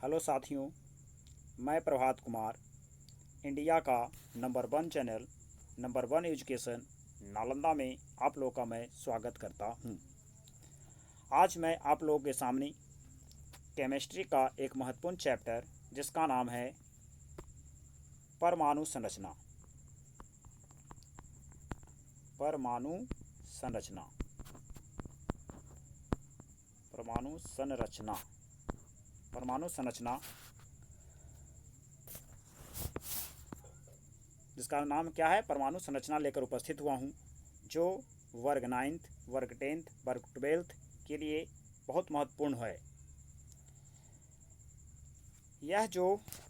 Hello साथियों, मैं Prabhat Kumar India का number 1 channel number 1 education Nalanda में आप लोगों का मैं स्वागत करता हूं। आज मैं आप लोगों के सामने केमिस्ट्री का एक महत्वपूर्ण चैप्टर जिसका नाम है परमाणु संरचना। परमाणु संरचना परमाणु संरचना परमाणु संरचना जिसका नाम क्या है, परमाणु संरचना लेकर उपस्थित हुआ हूँ, जो वर्ग 9th, वर्ग 10th, वर्ग 12th के लिए बहुत महत्वपूर्ण है। यह जो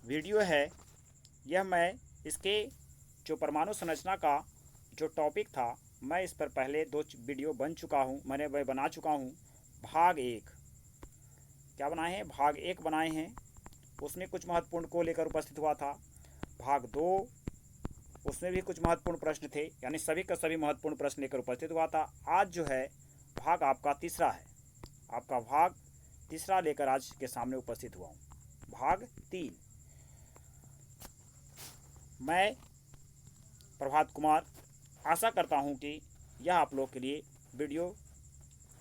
वीडियो है, यह मैं इसके जो परमाणु संरचना का जो टॉपिक था, मैं इस पर पहले 2 वीडियो बन चुका हूँ, वह बना चुका हूँ। भाग 1 क्या बनाए हैं, भाग 1 बनाए हैं, उसमें कुछ महत्वपूर्ण को लेकर उपस्थित हुआ था। भाग 2 उसमें भी कुछ महत्वपूर्ण प्रश्न थे, यानी सभी का सभी महत्वपूर्ण प्रश्न लेकर उपस्थित हुआ था। आज जो है भाग आपका तीसरा है, आपका भाग तीसरा लेकर आज के सामने उपस्थित हुआ हूँ। भाग 3 मैं प्रभात कुमार आशा करता हूँ कि यह आप लोगों के लिए वीडियो,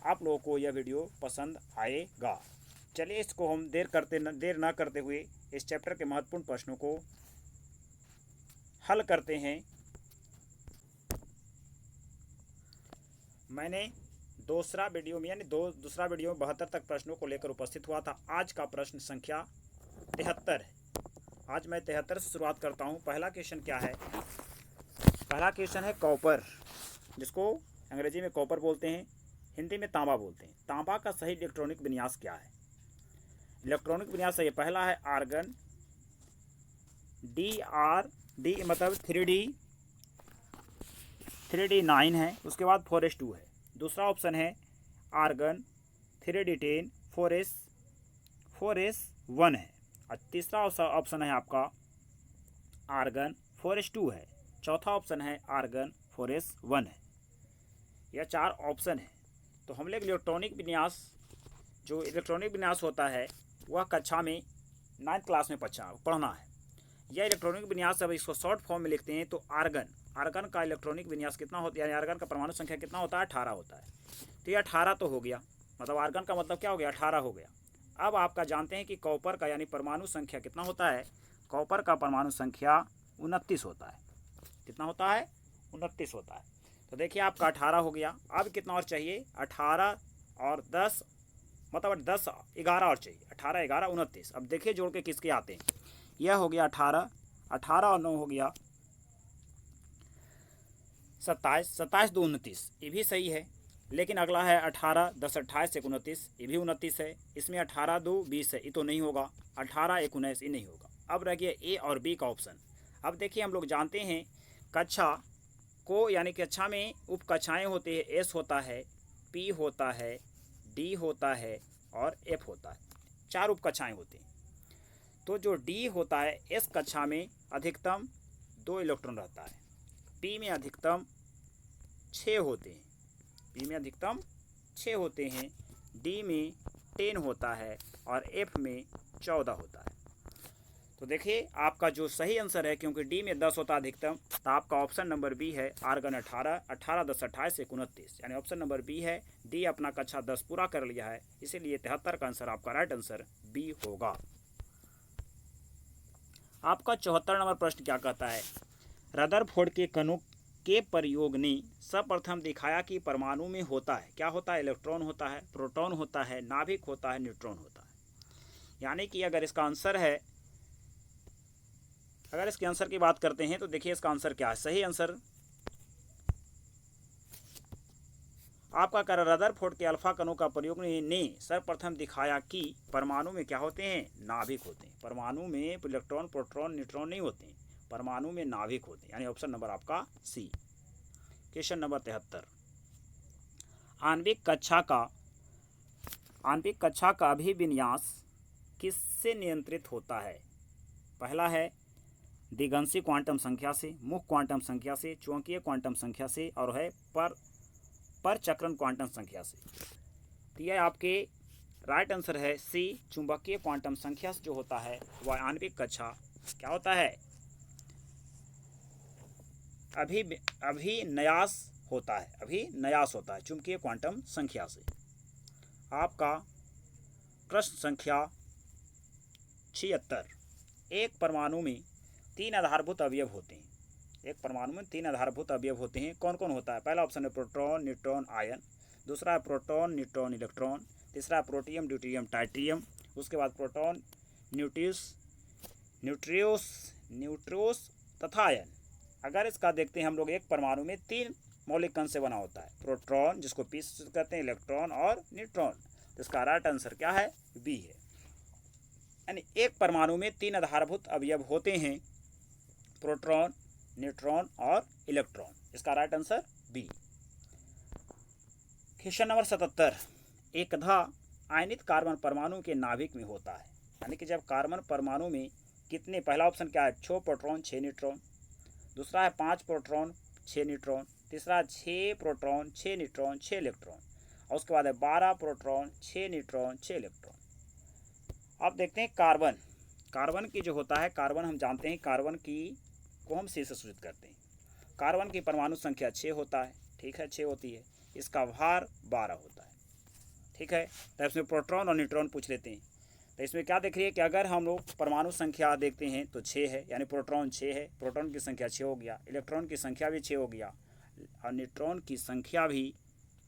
आप लोगों को यह वीडियो पसंद आएगा। चलिए इसको हम देर न करते हुए इस चैप्टर के महत्वपूर्ण प्रश्नों को हल करते हैं। मैंने दूसरा वीडियो में 72 तक प्रश्नों को लेकर उपस्थित हुआ था। आज का प्रश्न संख्या 73 है। आज मैं 73 से शुरुआत करता हूं। पहला क्वेश्चन क्या है? पहला क्वेश्चन है कॉपर, जिसको अंग्रेजी में कॉपर बोलते हैं, हिंदी में तांबा बोलते हैं। तांबा का सही इलेक्ट्रॉनिक विन्यास क्या है? इलेक्ट्रॉनिक विन्यास ये पहला है आर्गन, डी मतलब 3D9 है, उसके बाद 4s2 है। दूसरा ऑप्शन है आर्गन 3D10 4s1 है। और तीसरा ऑप्शन है आपका आर्गन 4s2 है। चौथा ऑप्शन है आर्गन 4s1 है। यह 4 ऑप्शन है। तो हम लोग इलेक्ट्रॉनिक विन्यास, जो इलेक्ट्रॉनिक विन्यास होता है वह कक्षा में 9th क्लास में पढ़ना है। यह इलेक्ट्रॉनिक विन्यास, अब इसको शॉर्ट फॉर्म में लिखते हैं तो आर्गन का इलेक्ट्रॉनिक विन्यास कितना होता है, यानी आर्गन का परमाणु संख्या कितना होता है? 18 होता है। तो ये 18 तो हो गया, मतलब आर्गन का मतलब क्या हो गया? 18 हो गया। अब आपका जानते हैं कि कॉपर का यानी परमाणु संख्या कितना होता है? कॉपर का परमाणु संख्या 29 होता है। कितना होता है? 29 होता है। तो देखिए आपका 18 हो गया। अब कितना और चाहिए? 18 और 10, मतलब 10 11 और चाहिए। 18 11 29। अब देखिए जोड़ के किसके आते हैं। यह हो गया 18, 18 और 9 हो गया 27, 27 2 29, ये भी सही है। लेकिन अगला है 18 10 28 1 29, ये भी 29 है। इसमें 18 2 20 है, ये तो नहीं होगा। 18 1 19, ये नहीं होगा। अब रह गया ए और बी का ऑप्शन। अब देखिए हम लोग जानते हैं कक्षा को, यानी कक्षा में उप कक्षाएँ होती है। एस होता है, पी होता है, डी होता है और एफ होता है। 4 उप कक्षाएँ होती हैं। तो जो डी होता है, एस कक्षा में अधिकतम 2 इलेक्ट्रॉन रहता है, पी में अधिकतम 6 होते हैं, पी में अधिकतम 6 होते हैं, डी में 10 होता है और एफ में 14 होता है। तो देखिए आपका जो सही आंसर है, क्योंकि डी में 10 होता है अधिकतम, तो आपका ऑप्शन नंबर बी है आर्गन 18, 18 10 28 1 29, यानी ऑप्शन नंबर बी है। डी अपना कक्षा 10 पूरा कर लिया है, इसीलिए 73 का आंसर आपका राइट आंसर बी होगा। आपका 74 नंबर प्रश्न क्या कहता है? रदरफोर्ड के कणों के प्रयोग ने सर्वप्रथम दिखाया कि परमाणु में होता है, क्या होता है? इलेक्ट्रॉन होता है, प्रोटॉन होता है, नाभिक होता है, न्यूट्रॉन होता है। यानी कि अगर इसका आंसर है, अगर इसके आंसर की बात करते हैं तो देखिए इसका आंसर क्या है। सही आंसर आपका कर रदरफोर्ड के अल्फा कणों का प्रयोग ने सर्वप्रथम दिखाया कि परमाणु में क्या होते हैं? नाभिक होते हैं। परमाणु में इलेक्ट्रॉन प्रोटॉन न्यूट्रॉन नहीं होते हैं, परमाणु में नाभिक होते हैं, यानी ऑप्शन नंबर आपका सी। क्वेश्चन नंबर 73, आणविक कक्षा का अभिविन्यास किससे नियंत्रित होता है? पहला है दिगंशी क्वांटम संख्या से, मुख्य क्वांटम संख्या से, चौंकीय क्वांटम संख्या से, और है परचक्रण क्वांटम संख्या से। तो यह आपके राइट आंसर है सी। चुंबकीय क्वांटम संख्या जो होता है वह आणविक कक्षा क्या होता है, अभिनयास होता है, अभिनयास होता है चुंबकीय क्वांटम संख्या से। आपका प्रश्न संख्या 76। एक परमाणु में 3 आधारभूत अवयव होते हैं। एक परमाणु में 3 आधारभूत अवयव होते हैं। कौन कौन होता है? पहला ऑप्शन है प्रोटॉन, न्यूट्रॉन, आयन। दूसरा है प्रोटॉन, न्यूट्रॉन, इलेक्ट्रॉन। तीसरा है प्रोटियम, ड्यूटेरियम, ट्राइटियम। उसके बाद प्रोटॉन, न्यूट्रियोस तथा आयन। अगर इसका देखते हैं हम लोग, एक परमाणु में 3 मौलिक कण से बना होता है, प्रोटॉन जिसको पी कहते हैं, इलेक्ट्रॉन और न्यूट्रॉन। तो इसका राइट आंसर क्या है? बी है। यानी एक परमाणु में 3 आधारभूत अवयव होते हैं, प्रोटॉन, न्यूट्रॉन और इलेक्ट्रॉन। इसका right answer B. Question number 77। एकधा आयनित कार्बन परमाणु के नाभिक में होता है। यानी कि जब कार्बन परमाणु में कितने, पहला ऑप्शन क्या है 6 प्रोटॉन 6 न्यूट्रॉन। दूसरा है 5 प्रोटॉन 6 न्यूट्रॉन। तीसरा 6 प्रोटॉन 6 न्यूट्रॉन 6 इलेक्ट्रॉन। और उसके बाद है 12 प्रोटॉन 6 न्यूट्रॉन 6 इलेक्ट्रॉन। अब देखते हैं कार्बन की जो होता है, कार्बन हम जानते हैं, कार्बन की को हम सी से सूचित करते हैं। कार्बन की परमाणु संख्या 6 होता है, ठीक है, 6 होती है। इसका भार 12 होता है, ठीक है। तो इसमें प्रोटॉन और न्यूट्रॉन पूछ लेते हैं। तो इसमें क्या देख रही है कि अगर हम लोग परमाणु संख्या देखते हैं तो 6 है, यानी प्रोटॉन 6 है, प्रोटॉन की संख्या 6 हो गया, इलेक्ट्रॉन की संख्या भी 6 हो गया, और न्यूट्रॉन की संख्या भी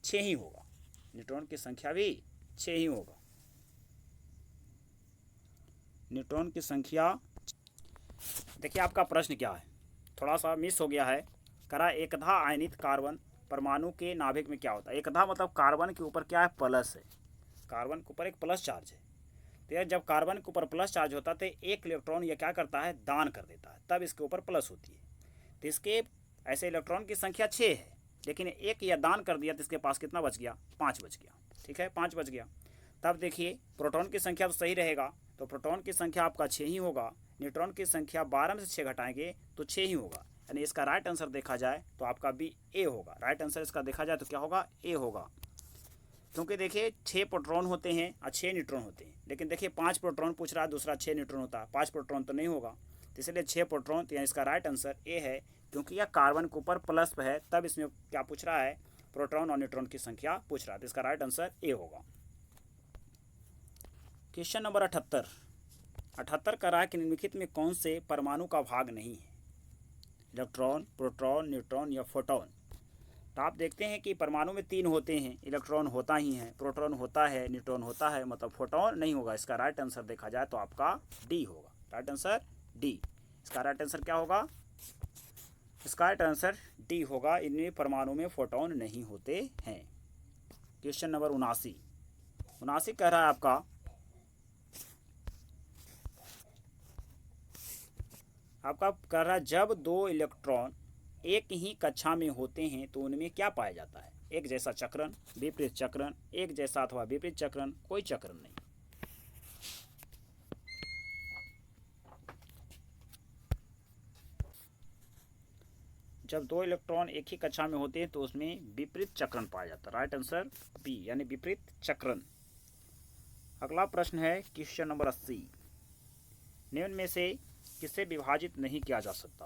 6 ही होगा। न्यूट्रॉन की संख्या भी 6 ही होगा। न्यूट्रॉन की संख्या, देखिए आपका प्रश्न क्या है, थोड़ा सा मिस हो गया है। करा एकधा आयनित कार्बन परमाणु के नाभिक में क्या होता है। एकधा मतलब कार्बन के ऊपर क्या है, प्लस है, कार्बन के ऊपर एक प्लस चार्ज है। तो यार जब कार्बन के ऊपर प्लस चार्ज होता है तो एक इलेक्ट्रॉन यह क्या करता है, दान कर देता है, तब इसके ऊपर प्लस होती है। तो इसके ऐसे इलेक्ट्रॉन की संख्या 6 है, लेकिन एक यह दान कर दिया तो इसके पास कितना बच गया, 5 बच गया, ठीक है, 5 बच गया। तब देखिए प्रोटॉन की संख्या तो सही रहेगा, तो प्रोटॉन की संख्या आपका 6 ही होगा। न्यूट्रॉन की संख्या 12 में से 6 घटाएंगे तो 6 ही होगा। यानी इसका राइट आंसर देखा जाए तो आपका बी ए होगा। राइट आंसर इसका देखा जाए तो क्या होगा, ए होगा। क्योंकि देखिए 6 प्रोटॉन होते हैं और 6 न्यूट्रॉन होते हैं, लेकिन देखिए 5 प्रोटॉन पूछ रहा है, दूसरा 6 न्यूट्रॉन होता है, 5 प्रोटॉन तो नहीं होगा, तो इसलिए 6 प्रोटॉन। तो यहाँ इसका राइट आंसर ए है, क्योंकि यह कार्बन के ऊपर प्लस पे है, तब इसमें क्या पूछ रहा है, प्रोटॉन और न्यूट्रॉन की संख्या पूछ रहा है। तो इसका राइट आंसर ए होगा। क्वेश्चन नंबर 78 कर रहा है कि निम्नलिखित में कौन से परमाणु का भाग नहीं है, इलेक्ट्रॉन, प्रोटॉन, न्यूट्रॉन या फोटॉन। तो आप देखते हैं कि परमाणु में 3 होते हैं, इलेक्ट्रॉन होता ही है, प्रोटॉन होता है, न्यूट्रॉन होता है, मतलब फोटॉन नहीं होगा। इसका राइट आंसर देखा जाए तो आपका डी होगा। Right answer D. इसका राइट आंसर क्या होगा, इसका राइट आंसर डी होगा। इनमें परमाणु में फोटॉन नहीं होते हैं। क्वेश्चन नंबर 79 कह रहा है आपका, कह रहा है जब 2 इलेक्ट्रॉन एक ही कक्षा में होते हैं तो उनमें क्या पाया जाता है। एक जैसा चक्रण, विपरीत चक्रण, एक जैसा अथवा विपरीत चक्रण, कोई चक्रण नहीं। जब 2 इलेक्ट्रॉन एक ही कक्षा में होते हैं तो उसमें विपरीत चक्रण पाया जाता है। राइट आंसर बी, यानी विपरीत चक्रण। अगला प्रश्न है क्वेश्चन नंबर 80। निम्न में से किसे विभाजित नहीं किया जा सकता।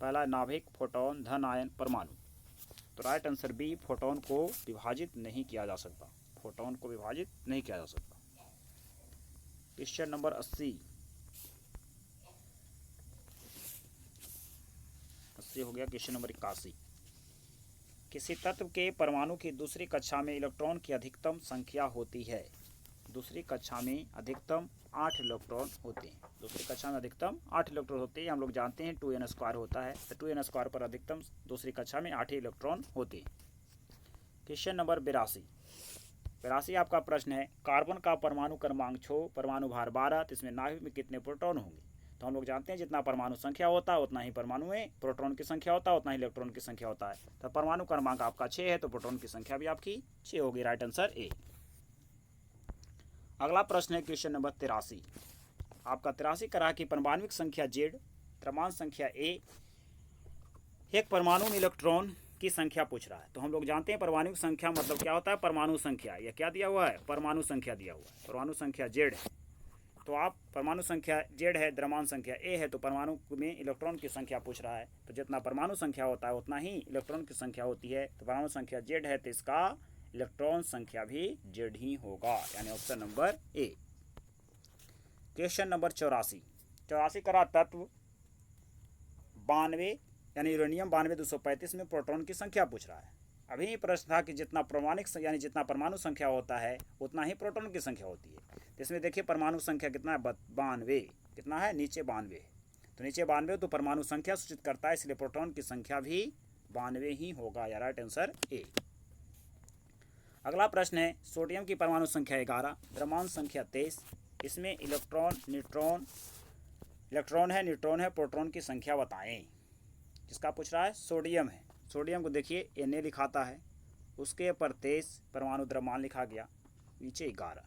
पहला नाभिक, फोटॉन, धन आयन, परमाणु। तो राइट आंसर बी, फोटॉन को विभाजित नहीं किया जा सकता। फोटॉन को विभाजित नहीं किया जा सकता। क्वेश्चन नंबर 80 हो गया। Question number 81। किसी तत्व के परमाणु की दूसरी कक्षा में इलेक्ट्रॉन की अधिकतम संख्या होती है। दूसरी कक्षा में अधिकतम 8 इलेक्ट्रॉन होते हैं। दूसरी कक्षा में अधिकतम 8 इलेक्ट्रॉन होते हैं। हम लोग जानते हैं 2n² होता है, तो 2n² पर अधिकतम दूसरी कक्षा में 8 इलेक्ट्रॉन होते हैं। क्वेश्चन नंबर 82 आपका प्रश्न है, कार्बन का परमाणु क्रमांक 6, परमाणु भार 12, तो इसमें नाभिक में कितने प्रोटॉन होंगे। तो हम लोग जानते हैं जितना परमाणु संख्या होता है उतना ही परमाणु में प्रोटॉन की संख्या होता है, उतना ही इलेक्ट्रॉन की संख्या होता है। तो परमाणु क्रमांक आपका 6 है, तो प्रोटॉन की संख्या भी आपकी 6 होगी। Right answer A. अगला प्रश्न है क्वेश्चन नंबर 83 आपका 83 करा कि परमाणुक संख्या Z, द्रव्यमान संख्या A, एक परमाणु में इलेक्ट्रॉन की संख्या पूछ रहा है। तो हम लोग जानते हैं परमाणु संख्या मतलब क्या होता है, परमाणु संख्या। यह क्या दिया हुआ है, परमाणु संख्या दिया हुआ है। परमाणु संख्या Z है, तो आप परमाणु संख्या Z है, द्रव्यमान संख्या A है, तो परमाणु में इलेक्ट्रॉन की संख्या पूछ रहा है। तो जितना परमाणु संख्या होता है उतना ही इलेक्ट्रॉन की संख्या होती है। तो परमाणु संख्या Z है, तो इसका इलेक्ट्रॉन संख्या भी Z ही होगा, यानी option number A। Question number 84 करा तत्व 92 यानी यूरेनियम 92-235 में प्रोटॉन की संख्या पूछ रहा है। अभी प्रश्न था कि जितना प्रमाणिक यानी जितना परमाणु संख्या होता है उतना ही प्रोटॉन की संख्या होती है। तो इसमें देखिए परमाणु संख्या कितना है, 92। कितना है, नीचे 92। तो नीचे 92 तो परमाणु संख्या सूचित करता है, इसलिए प्रोटॉन की संख्या भी 92 ही होगा, या राइट आंसर ए। अगला प्रश्न है, सोडियम की परमाणु संख्या 11, द्रव्यमान संख्या 23, इसमें इलेक्ट्रॉन है, न्यूट्रॉन है, प्रोटॉन की संख्या बताएं। जिसका पूछ रहा है सोडियम है। सोडियम को देखिए Na लिखाता है, उसके ऊपर 23 परमाणु द्रव्यमान लिखा गया, नीचे 11।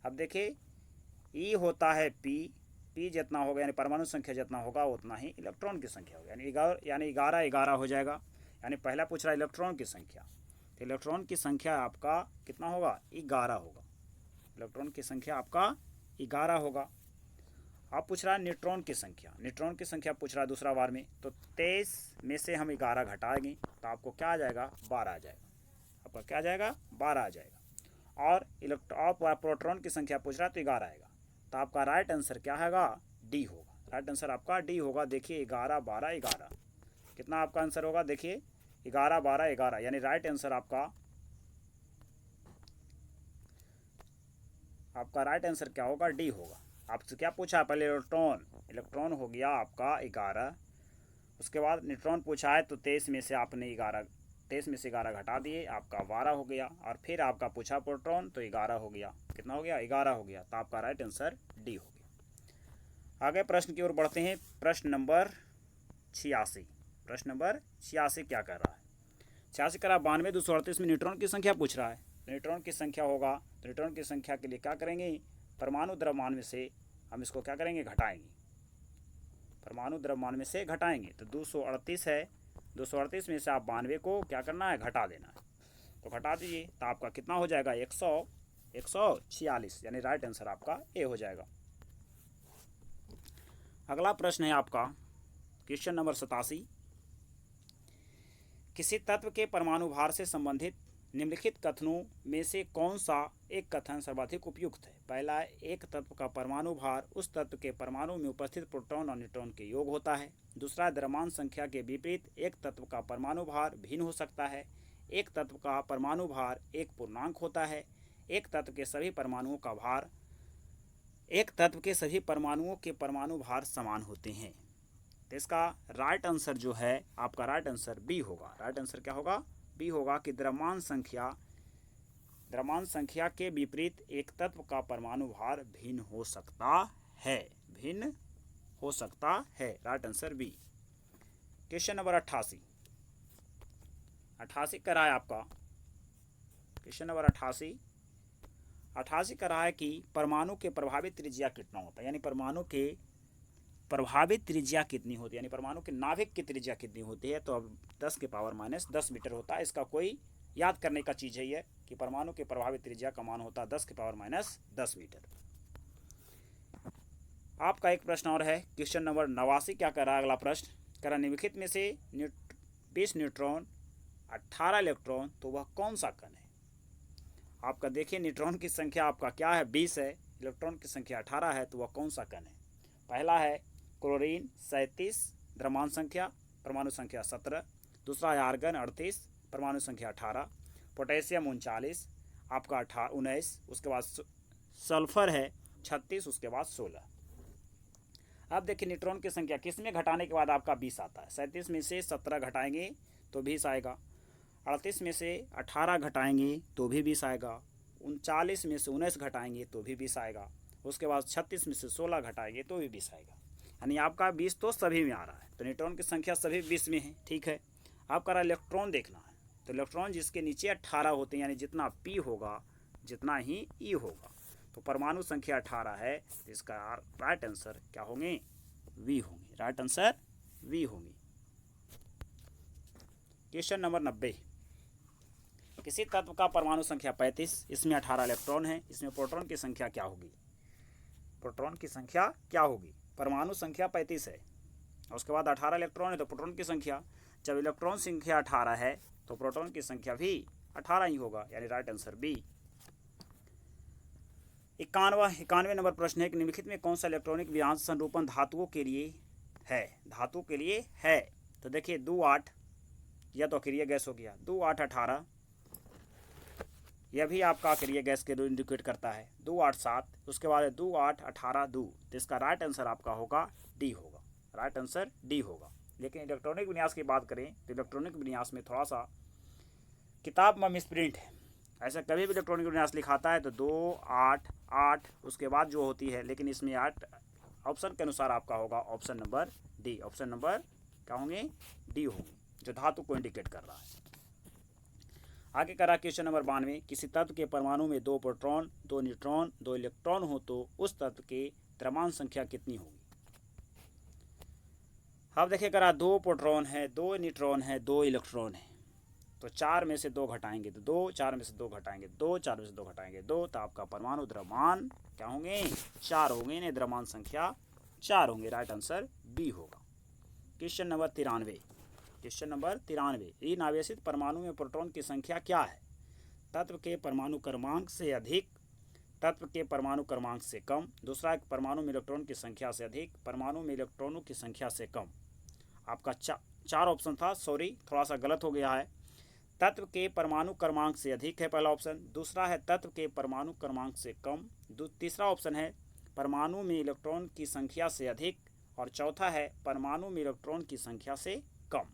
अब देखिए E होता है P जितना होगा यानी परमाणु संख्या जितना होगा उतना ही इलेक्ट्रॉन की संख्या होगी, यानी 11 हो जाएगा। यानी पहला पूछ रहा है इलेक्ट्रॉन की संख्या, तो इलेक्ट्रॉन की संख्या आपका कितना होगा, 11 होगा। इलेक्ट्रॉन की संख्या आपका 11 होगा। अब पूछ रहा है न्यूट्रॉन की संख्या, न्यूट्रॉन की संख्या पूछ रहा है दूसरा बार में। तो 23 में से हम 11 घटाएंगे तो आपको क्या आ जाएगा, 12 आ जाएगा। आपका क्या आ जाएगा, 12 आ जाएगा। और प्रोटॉन की संख्या पूछ रहा है तो 11 आएगा। तो आपका राइट आंसर क्या होगा, डी होगा। राइट आंसर आपका डी होगा। देखिए 11 12 11 कितना आपका आंसर होगा, देखिए 11 12 11, यानी राइट आंसर आपका राइट आंसर क्या होगा, डी होगा। आपसे क्या पूछा है, पहले इलेक्ट्रॉन हो गया आपका 11, उसके बाद न्यूट्रॉन पूछा है तो 23 में से आपने 11 घटा दिए, आपका 12 हो गया। और फिर आपका पूछा प्रोटॉन तो 11 हो गया। कितना हो गया, 11 हो गया। तो आपका राइट आंसर डी हो गया। आगे प्रश्न की ओर बढ़ते हैं। प्रश्न नंबर 86। प्रश्न नंबर 86 क्या कर रहा है, 86 करा 92-238 में न्यूट्रॉन की संख्या पूछ रहा है। न्यूट्रॉन की संख्या होगा, तो न्यूट्रॉन की संख्या के लिए क्या करेंगे, परमाणु द्रव्यमान में से हम इसको क्या करेंगे, घटाएंगे। परमाणु द्रव्यमान में से घटाएंगे तो 238 है, 238 में से आप 92 को क्या करना है, घटा देना है। तो घटा दीजिए तो आपका कितना हो जाएगा, 146, यानी राइट आंसर आपका ए हो जाएगा। अगला प्रश्न है आपका क्वेश्चन नंबर 87। किसी तत्व के परमाणु भार से संबंधित निम्नलिखित कथनों में से कौन सा एक कथन सर्वाधिक उपयुक्त है। पहला है, एक तत्व का परमाणु भार उस तत्व के परमाणु में उपस्थित प्रोटॉन और न्यूट्रॉन के योग होता है। दूसरा, द्रव्यमान संख्या के विपरीत एक तत्व का परमाणु भार भिन्न हो सकता है। एक तत्व का परमाणु भार एक पूर्णांक होता है। एक तत्व के सभी परमाणुओं के परमाणु भार समान होते हैं। तो इसका राइट आंसर जो है आपका राइट आंसर बी होगा। राइट आंसर क्या होगा, बी होगा कि द्रव्यमान संख्या के विपरीत एक तत्व का परमाणु भार भिन्न हो सकता है। Right answer B. Question number 88 कर रहा है आपका क्वेश्चन नंबर 88 कर रहा है कि परमाणु के प्रभावित त्रिज्या कितना होता है, यानी परमाणु के प्रभावित त्रिज्या कितनी होती है, यानी परमाणु के नाभिक की त्रिज्या कितनी होती है। तो अब 10⁻⁻10 मीटर होता है। इसका कोई याद करने का चीज़ है यह कि परमाणु के प्रभावित त्रिज्या का मान होता है 10⁻⁻10 मीटर। आपका एक प्रश्न और है, क्वेश्चन नंबर 89 क्या कर रहा है अगला प्रश्न, करा निम्नलिखित में से 20 न्यूट्रॉन 18 इलेक्ट्रॉन, तो वह कौन सा कण है। आपका देखिए न्यूट्रॉन की संख्या आपका क्या है, 20 है, इलेक्ट्रॉन की संख्या 18 है, तो वह कौन सा कण है। पहला है क्लोरीन 37, द्रव्यमान संख्या परमाणु संख्या 17। दूसरा है आर्गन 38, परमाणु संख्या 18। पोटेशियम 39, आपका 19। उसके बाद सल्फर है 36, उसके बाद 16। अब देखिए न्यूट्रॉन की संख्या किस में घटाने के बाद आपका 20 आता है। 37 में से 17 घटाएंगे तो 20 आएगा। 38 में से 18 घटाएंगे तो भी 20 आएगा। 39 में से 19 घटाएंगे तो भी 20 आएगा। उसके बाद 36 में से 16 घटाएंगे तो भी 20 आएगा। यानी आपका 20 तो सभी में आ रहा है। तो न्यूट्रॉन की संख्या सभी 20 में है, ठीक है। आपका इलेक्ट्रॉन देखना है, तो इलेक्ट्रॉन जिसके नीचे 18 होते हैं, यानी जितना P होगा जितना ही E होगा। तो परमाणु संख्या 18 है, तो इसका राइट आंसर क्या होंगे, वी होंगे। राइट आंसर वी होंगे। Question number 90। किसी तत्व का परमाणु संख्या 35, इसमें 18 इलेक्ट्रॉन है, इसमें प्रोटॉन की संख्या क्या होगी? प्रोटॉन की संख्या क्या होगी? परमाणु संख्या 35 है और उसके बाद 18 इलेक्ट्रॉन है, तो प्रोटॉन की संख्या, जब इलेक्ट्रॉन संख्या 18 है तो प्रोटॉन की संख्या भी 18 ही होगा, यानी राइट आंसर बी। 91 नंबर प्रश्न है कि निम्नलिखित में कौन सा इलेक्ट्रॉनिक विन्यास संरूपण धातुओं के लिए है? धातु के लिए है, तो देखिए 2 8, यह तो अक्रिय गैस हो गया। 2 8 18, यह भी आपका अक्रिय गैस के रूप इंडिकेट करता है। 2 8 7, उसके बाद 2 8 18 2, तो इसका राइट आंसर आपका होगा डी होगा, राइट आंसर डी होगा। लेकिन इलेक्ट्रॉनिक विन्यास की बात करें तो इलेक्ट्रॉनिक विन्यास में थोड़ा सा किताब में मिसप्रिंट है। ऐसा कभी भी इलेक्ट्रॉनिक विन्यास लिखाता है तो 2 8 8 उसके बाद जो होती है, लेकिन इसमें 8 ऑप्शन के अनुसार आपका होगा option number D. Option number क्या होंगे? डी होंगे, जो धातु को इंडिकेट कर रहा है। आगे करा क्वेश्चन नंबर 92। किसी तत्व के परमाणु में 2 प्रोटॉन 2 न्यूट्रॉन 2 इलेक्ट्रॉन हो तो उस तत्व के द्रव्यमान संख्या कितनी होगी? अब देखिए करा 2 प्रोटॉन है, 2 न्यूट्रॉन है, 2 इलेक्ट्रॉन है, तो 4 में से 2 घटाएंगे तो 2, 4 में से 2 घटाएंगे 2, 4 में से 2 घटाएंगे 2, तो आपका परमाणु द्रव्यमान क्या होंगे? 4 होंगे, इन्हें द्रव्यमान संख्या 4 होंगे, राइट आंसर बी होगा। Question number 93। Question number 93। इन आवेशित परमाणु में प्रोटॉन की संख्या क्या है? तत्व के परमाणु क्रमांक से अधिक, तत्व के परमाणु क्रमांक से कम, दूसरा परमाणु में इलेक्ट्रॉन की संख्या से अधिक, परमाणु में इलेक्ट्रॉनों की संख्या से कम। आपका 4 ऑप्शन था, सॉरी थोड़ा सा गलत हो गया है। तत्व के परमाणु क्रमांक से अधिक है पहला ऑप्शन, दूसरा है तत्व के परमाणु क्रमांक से कम, तीसरा ऑप्शन है परमाणु में इलेक्ट्रॉन की संख्या से अधिक, और चौथा है परमाणु में इलेक्ट्रॉन की संख्या से कम।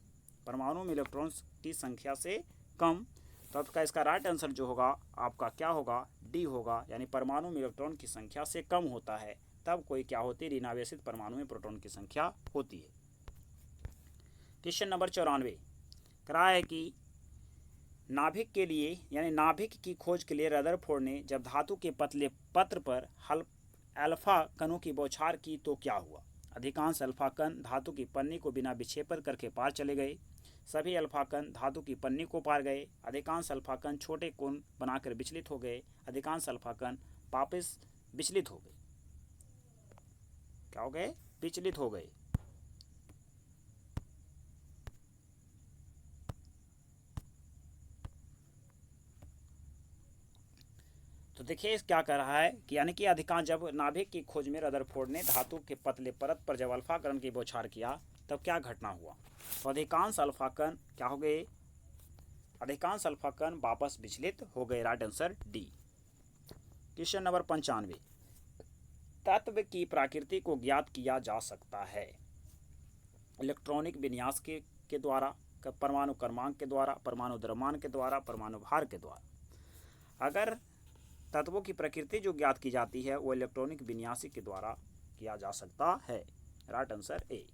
परमाणु में इलेक्ट्रॉन की संख्या से कम, तो आपका इसका राइट आंसर जो होगा आपका क्या होगा? डी होगा, यानी परमाणु में इलेक्ट्रॉन की संख्या से कम होता है तब कोई क्या होती है? ऋणावेशित परमाणु में प्रोटॉन की संख्या होती है। क्वेश्चन नंबर 94 करा है कि नाभिक के लिए, यानी नाभिक की खोज के लिए रदरफोर्ड ने जब धातु के पतले पत्र पर अल्फा कणों की बौछार की तो क्या हुआ? अधिकांश अल्फा कण धातु की पन्नी को बिना विक्षेपण करके पार चले गए, सभी अल्फा कण धातु की पन्नी को पार गए, अधिकांश अल्फा कण छोटे कोण बनाकर विचलित हो गए, अधिकांश अल्फा कण वापस विचलित हो गए। क्या हो गए? विचलित हो गए। तो देखिए क्या कर रहा है कि यानी कि अधिकांश, जब नाभिक की खोज में रदरफोर्ड ने धातु के पतले परत पर जब अल्फा कण की बौछार किया तब क्या घटना हुआ? तो अधिकांश अल्फा कण क्या हो गए? अधिकांश अल्फा कण वापस विचलित हो गए, right answer D. Question number 95। तत्व की प्रकृति को ज्ञात किया जा सकता है इलेक्ट्रॉनिक विन्यास के द्वारा, परमाणु क्रमांक के द्वारा, परमाणु द्रव्यमान के द्वारा, परमाणु भार के द्वारा। अगर तत्वों की प्रकृति जो ज्ञात की जाती है वो इलेक्ट्रॉनिक विन्यास के द्वारा किया जा सकता है, right answer A.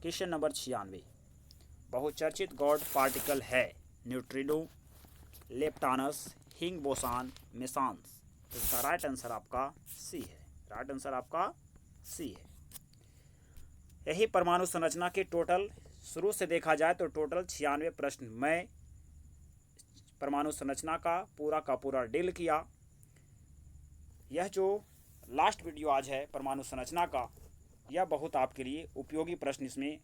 Question number 96। बहुचर्चित गॉड पार्टिकल है न्यूट्रिनो, लेप्टानस, हिंग बोसान, मेसांस, तो इसका राइट आंसर आपका सी है, राइट आंसर आपका सी है। यही परमाणु संरचना के टोटल, शुरू से देखा जाए तो टोटल 96 प्रश्न मैं परमाणु संरचना का पूरा डील किया। यह जो लास्ट वीडियो आज है परमाणु संरचना का, यह बहुत आपके लिए उपयोगी प्रश्न इसमें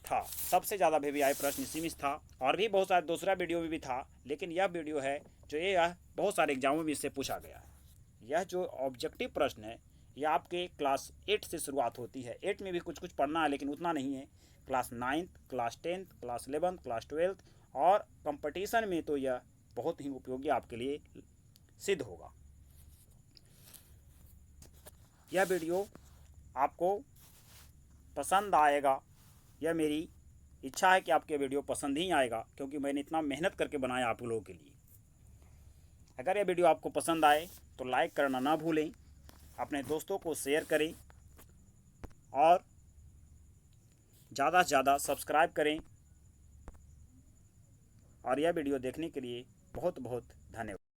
था। सबसे ज़्यादा VVI प्रश्न इसी में था, और भी बहुत सारे दूसरा वीडियो में भी था, लेकिन यह वीडियो है जो यह बहुत सारे एग्जामों में इससे पूछा गया है। यह जो ऑब्जेक्टिव प्रश्न है यह आपके क्लास 8 से शुरुआत होती है। 8 में भी कुछ पढ़ना है, लेकिन उतना नहीं है। Class 9th, class 10th, class 11th, class 12th और कंपटीशन में तो यह बहुत ही उपयोगी आपके लिए सिद्ध होगा। यह वीडियो आपको पसंद आएगा, यह मेरी इच्छा है कि आपके वीडियो पसंद ही आएगा, क्योंकि मैंने इतना मेहनत करके बनाया आप लोगों के लिए। अगर यह वीडियो आपको पसंद आए तो लाइक करना ना भूलें, अपने दोस्तों को शेयर करें और ज़्यादा से ज़्यादा सब्सक्राइब करें। और यह वीडियो देखने के लिए बहुत बहुत धन्यवाद।